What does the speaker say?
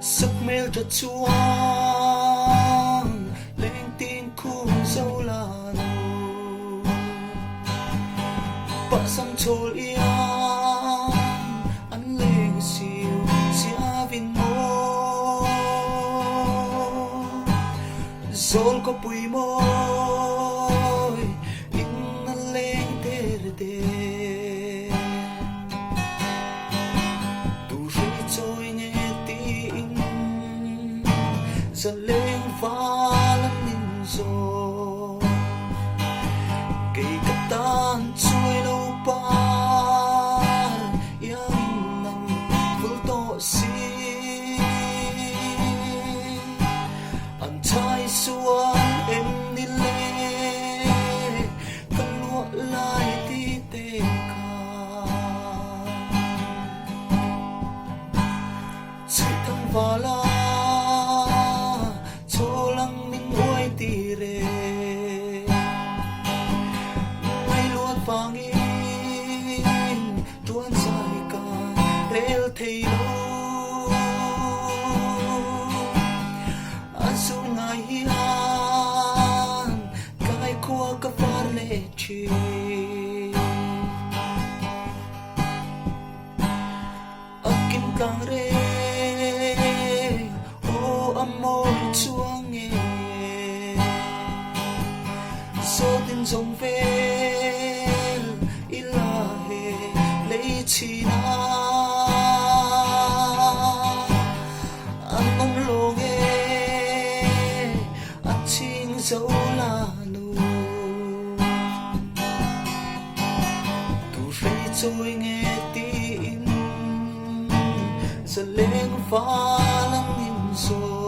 Giấc mơ cho chuông lên tiếng khung dấu là nụ bạ xăm trôi yên anh lên siêu xia vinh mô rồi có bụi môi in anh lên tê tê tu rơi trôi nghe tiếng giờ lên pha lắm nhìn rồi cây cắt tan trôi lâu ba yang nằm vui to xí anh trai xuân em đi lê con lúa lại đi tê ca chỉ thằng và la tire ngay luôn vang in tuôn dài cả rel thấy lâu anh xuống ngày hiền cái qua cái pha lệ chi akin kang re o amor chuang nghe số tin dòng về ilahe lấy chi na anh mong lo nghe anh chính dấu là nụ tu rơi trôi nghe tiếng giờ lên pha lắng nhìn rồi